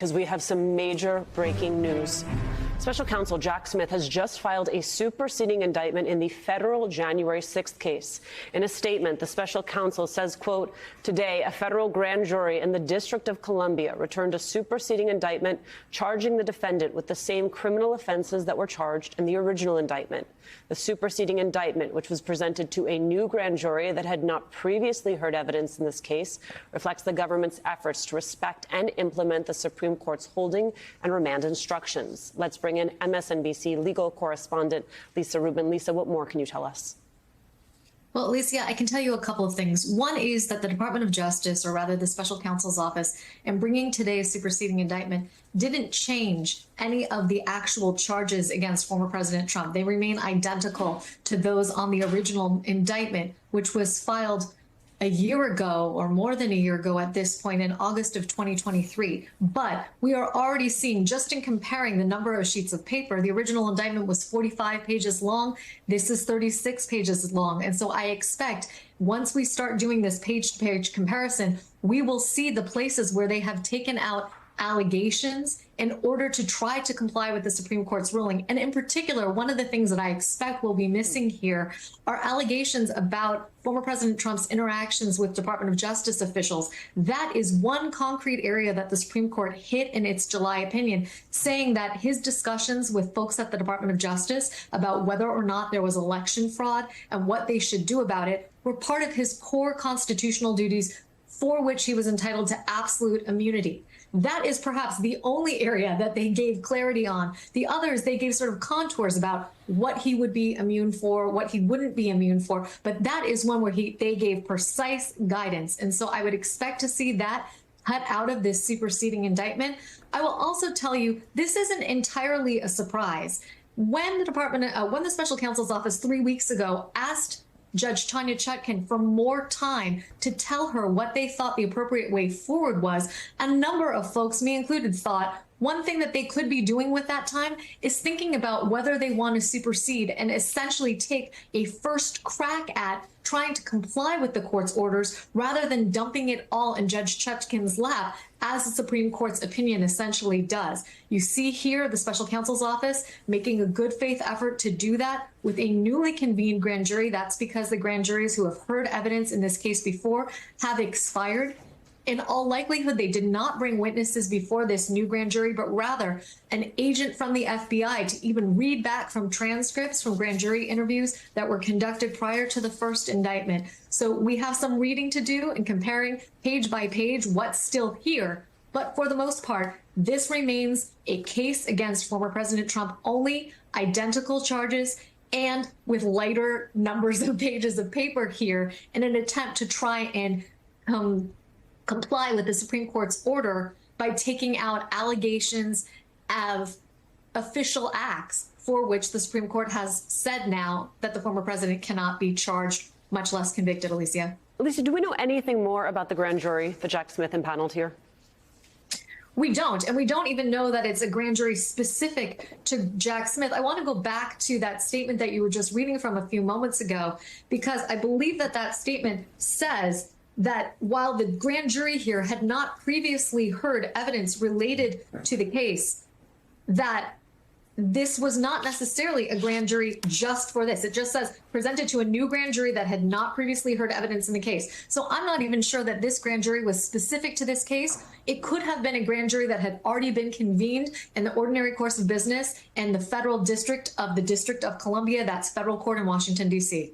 Because we have some major breaking news. Special Counsel Jack Smith has just filed a superseding indictment in the federal January 6th case. In a statement, the special counsel says, quote, "Today, a federal grand jury in the District of Columbia returned a superseding indictment charging the defendant with the same criminal offenses that were charged in the original indictment. The superseding indictment, which was presented to a new grand jury that had not previously heard evidence in this case, reflects the government's efforts to respect and implement the Supreme Court's holding and remand instructions." Let's bring in MSNBC legal correspondent Lisa Rubin. Lisa, what more can you tell us? Well, Alicia, I can tell you a couple of things. One is that the Department of Justice, or rather the Special Counsel's Office, in bringing today's superseding indictment, didn't change any of the actual charges against former President Trump. They remain identical to those on the original indictment, which was filed a year ago, or more than a year ago at this point, in August of 2023. But we are already seeing, just in comparing the number of sheets of paper, the original indictment was 45 pages long. This is 36 pages long. And so I expect once we start doing this page-to-page comparison, we will see the places where they have taken out allegations in order to try to comply with the Supreme Court's ruling. And in particular, one of the things that I expect will be missing here are allegations about former President Trump's interactions with Department of Justice officials. That is one concrete area that the Supreme Court hit in its July opinion, saying that his discussions with folks at the Department of Justice about whether or not there was election fraud and what they should do about it were part of his core constitutional duties for which he was entitled to absolute immunity. That is perhaps the only area that they gave clarity on. The others, they gave sort of contours about what he would be immune for, what he wouldn't be immune for. But that is one where they gave precise guidance. And so I would expect to see that cut out of this superseding indictment. I will also tell you, this isn't entirely a surprise. When the Special Counsel's Office 3 weeks ago asked Judge Tanya Chutkan for more time to tell her what they thought the appropriate way forward was, a number of folks, me included, thought one thing that they could be doing with that time is thinking about whether they want to supersede and essentially take a first crack at trying to comply with the court's orders rather than dumping it all in Judge Chutkan's lap, as the Supreme Court's opinion essentially does. You see here the Special Counsel's Office making a good faith effort to do that with a newly convened grand jury. That's because the grand juries who have heard evidence in this case before have expired. In all likelihood, they did not bring witnesses before this new grand jury, but rather an agent from the FBI to even read back from transcripts from grand jury interviews that were conducted prior to the first indictment. So we have some reading to do in comparing page by page what's still here. But for the most part, this remains a case against former President Trump, only identical charges and with lighter numbers of pages of paper here in an attempt to try and comply with the Supreme Court's order by taking out allegations of official acts for which the Supreme Court has said now that the former president cannot be charged, much less convicted. Alicia, do we know anything more about the grand jury that Jack Smith impaneled here? We don't, and we don't even know that it's a grand jury specific to Jack Smith. I want to go back to that statement that you were just reading from a few moments ago, because I believe that that statement says that while the grand jury here had not previously heard evidence related to the case, that this was not necessarily a grand jury just for this. It just says presented to a new grand jury that had not previously heard evidence in the case. So I'm not even sure that this grand jury was specific to this case. It could have been a grand jury that had already been convened in the ordinary course of business in the federal district of the District of Columbia. That's federal court in Washington, D.C.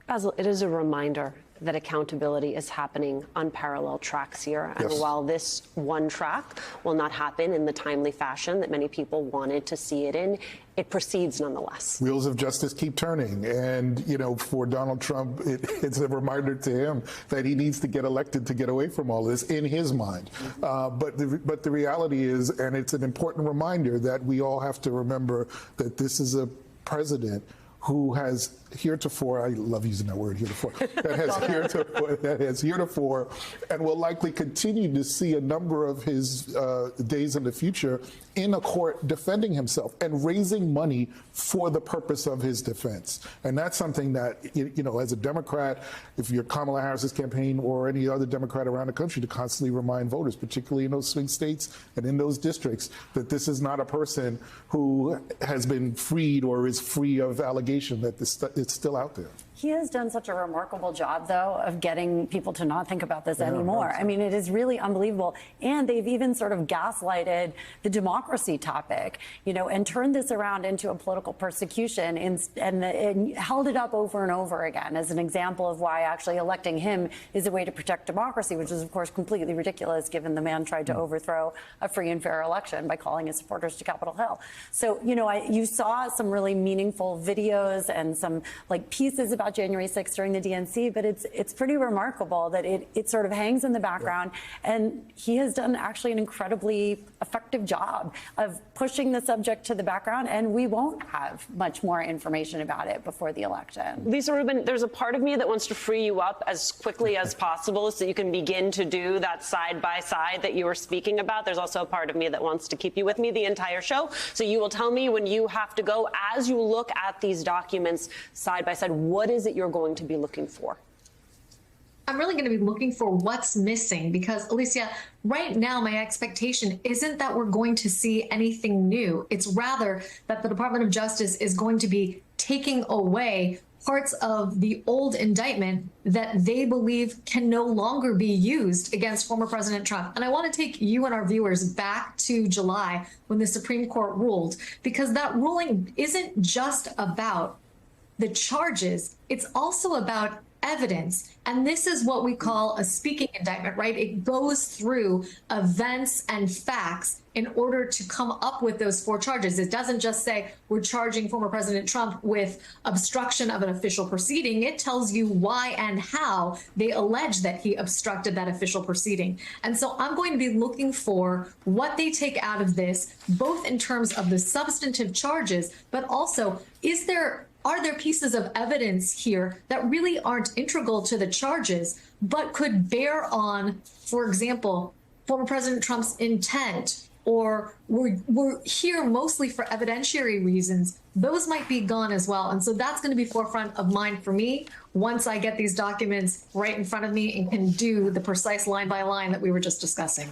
Basil, it is a reminder that accountability is happening on parallel tracks here. And while this one track will not happen in the timely fashion that many people wanted to see it in, it proceeds nonetheless. Wheels of justice keep turning. And, you know, for Donald Trump, it's a reminder to him that he needs to get elected to get away from all this in his mind. But the reality is, and it's an important reminder, that we all have to remember that this is a president who has heretofore, I love using that word, heretofore, that has heretofore and will likely continue to see a number of his days in the future in a court defending himself and raising money for the purpose of his defense. And that's something that, you know, as a Democrat, if you're Kamala Harris's campaign or any other Democrat around the country, to constantly remind voters, particularly in those swing states and in those districts, that this is not a person who has been freed or is free of allegation, that it's still out there. He has done such a remarkable job, though, of getting people to not think about this anymore. I mean, it is really unbelievable. And they've even sort of gaslighted the democracy topic, you know, and turned this around into a political persecution and held it up over and over again as an example of why actually electing him is a way to protect democracy, which is, of course, completely ridiculous given the man tried to overthrow a free and fair election by calling his supporters to Capitol Hill. So, you know, you saw some really meaningful videos and some like pieces about January 6th during the DNC, but it's pretty remarkable that it sort of hangs in the background. And he has done actually an incredibly effective job of pushing the subject to the background, and we won't have much more information about it before the election. Lisa Rubin, there's a part of me that wants to free you up as quickly as possible so you can begin to do that side-by-side that you were speaking about. There's also a part of me that wants to keep you with me the entire show. So you will tell me when you have to go as you look at these documents side-by-side, what is it you're going to be looking for? I'm really going to be looking for what's missing because, Alicia, right now my expectation isn't that we're going to see anything new. It's rather that the Department of Justice is going to be taking away parts of the old indictment that they believe can no longer be used against former President Trump. And I want to take you and our viewers back to July when the Supreme Court ruled, because that ruling isn't just about the charges, it's also about evidence. And this is what we call a speaking indictment, right? It goes through events and facts in order to come up with those 4 charges. It doesn't just say we're charging former President Trump with obstruction of an official proceeding. It tells you why and how they allege that he obstructed that official proceeding. And so I'm going to be looking for what they take out of this, both in terms of the substantive charges, but also are there pieces of evidence here that really aren't integral to the charges, but could bear on, for example, former President Trump's intent, or we're here mostly for evidentiary reasons? Those might be gone as well. And so that's going to be forefront of mind for me once I get these documents right in front of me and can do the precise line by line that we were just discussing.